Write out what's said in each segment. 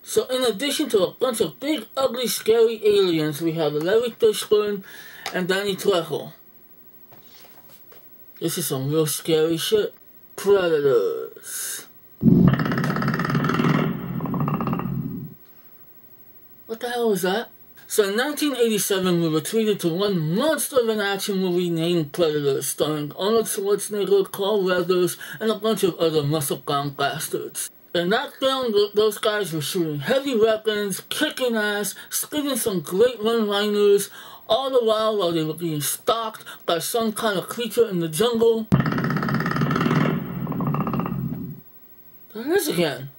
So in addition to a bunch of big, ugly, scary aliens, we have Larry Fishburne and Danny Trejo. This is some real scary shit. Predators. What the hell was that? So in 1987, we were treated to one monster of an action movie named Predators, starring Arnold Schwarzenegger, Carl Weathers, and a bunch of other muscle-bound bastards. In that film, those guys were shooting heavy weapons, kicking ass, spitting some great one-liners, all the while they were being stalked by some kind of creature in the jungle. There it is again.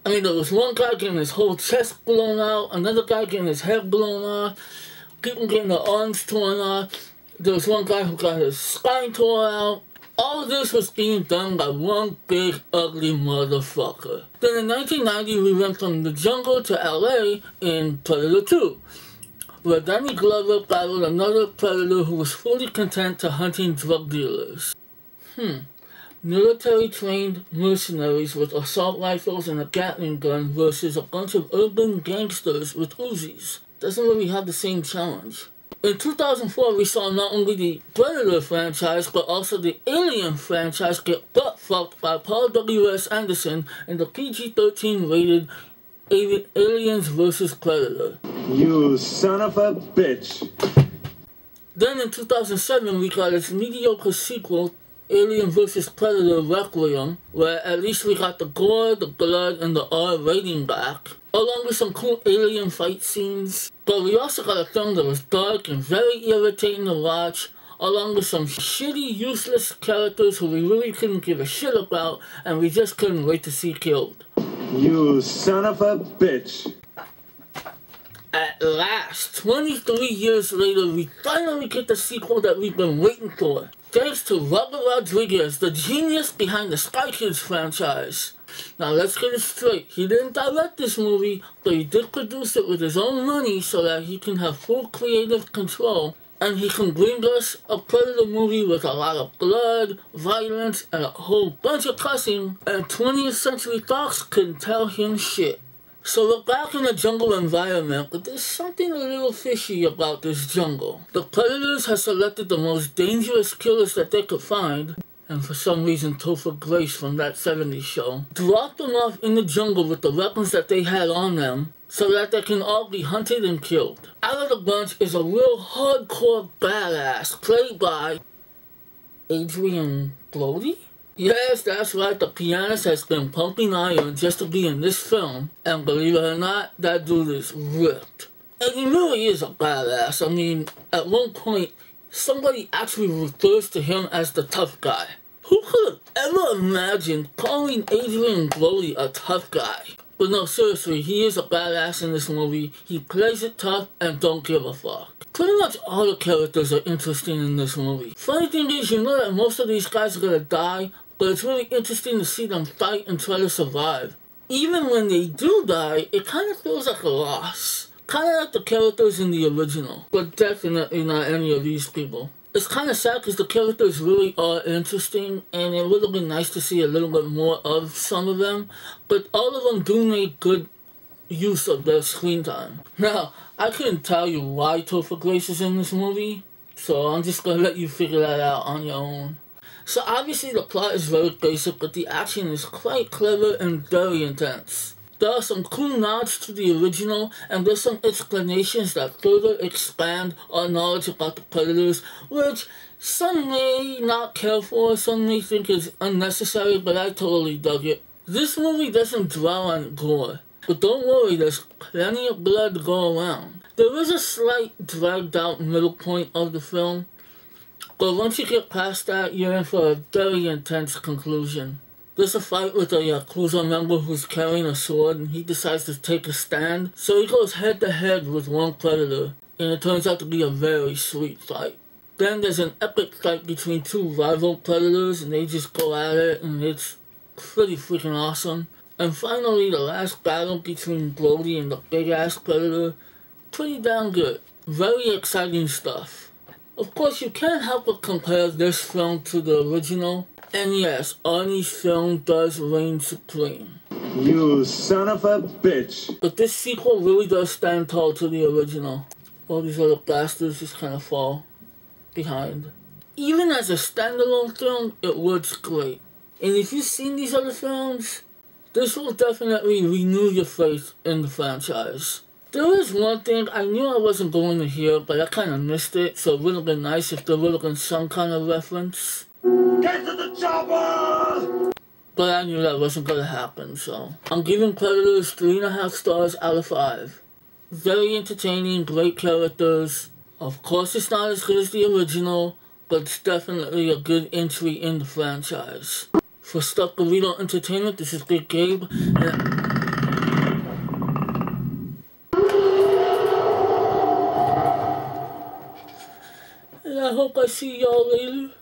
I mean, there was one guy getting his whole chest blown out, another guy getting his head blown off, people getting their arms torn off. There was one guy who got his spine torn out. All of this was being done by one big, ugly motherfucker. Then in 1990, we went from the jungle to LA in Predator 2, where Danny Glover battled another predator who was fully content to hunting drug dealers. Military-trained mercenaries with assault rifles and a Gatling gun versus a bunch of urban gangsters with Uzis. Doesn't really have the same challenge. In 2004, we saw not only the Predator franchise, but also the Alien franchise get butt-fucked by Paul W.S. Anderson in the PG-13 rated Aliens vs. Predator. You son of a bitch. Then in 2007, we got its mediocre sequel, Alien vs. Predator Requiem, where at least we got the gore, the blood, and the R rating back, along with some cool alien fight scenes. But we also got a film that was dark and very irritating to watch, along with some shitty, useless characters who we really couldn't give a shit about, and we just couldn't wait to see killed. You son of a bitch. At last, 23 years later, we finally get the sequel that we've been waiting for. Thanks to Robert Rodriguez, the genius behind the Spy Kids franchise. Now let's get it straight, he didn't direct this movie, but he did produce it with his own money so that he can have full creative control, and he can bring us a Predator movie with a lot of blood, violence, and a whole bunch of cussing, and 20th Century Fox couldn't tell him shit. So we're back in a jungle environment, but there's something a little fishy about this jungle. The Predators have selected the most dangerous killers that they could find, and for some reason Topher Grace from that 70s show dropped them off in the jungle with the weapons that they had on them, so that they can all be hunted and killed. Out of the bunch is a real hardcore badass, played by Adrian Brody? Yes, that's right, the pianist has been pumping iron just to be in this film, and believe it or not, that dude is ripped. And he really is a badass. I mean, at one point, somebody actually refers to him as the tough guy. Who could have ever imagined calling Adrian Brody a tough guy? But no, seriously, he is a badass in this movie. He plays it tough and don't give a fuck. Pretty much all the characters are interesting in this movie. Funny thing is, you know that most of these guys are gonna die, but it's really interesting to see them fight and try to survive. Even when they do die, it kind of feels like a loss. Kind of like the characters in the original, but definitely not any of these people. It's kind of sad because the characters really are interesting, and it would have been nice to see a little bit more of some of them, but all of them do make good use of their screen time. Now, I couldn't tell you why Topher Grace is in this movie, so I'm just gonna let you figure that out on your own. So obviously the plot is very basic, but the action is quite clever and very intense. There are some cool nods to the original, and there's some explanations that further expand our knowledge about the Predators, which some may not care for, some may think is unnecessary, but I totally dug it. This movie doesn't dwell on gore, but don't worry, there's plenty of blood to go around. There is a slight dragged out middle point of the film, but once you get past that, you're in for a very intense conclusion. There's a fight with a Yakuza member who's carrying a sword, and he decides to take a stand, so he goes head to head with one predator, and it turns out to be a very sweet fight. Then there's an epic fight between two rival predators, and they just go at it, and it's pretty freaking awesome. And finally, the last battle between Brody and the big-ass predator, pretty damn good. Very exciting stuff. Of course, you can't help but compare this film to the original, and yes, Arnie's film does reign supreme. You son of a bitch. But this sequel really does stand tall to the original. All these other bastards just kind of fall behind. Even as a standalone film, it works great. And if you've seen these other films, this will definitely renew your faith in the franchise. There is one thing I knew I wasn't going to hear, but I kind of missed it, so it would have been nice if there would have been some kind of reference. Get to the chopper! But I knew that wasn't going to happen, so I'm giving Predators 3.5 stars out of 5. Very entertaining, great characters. Of course it's not as good as the original, but it's definitely a good entry in the franchise. For Stuck Burrito Entertainment, this is Big Gabe, and I hope I see y'all later.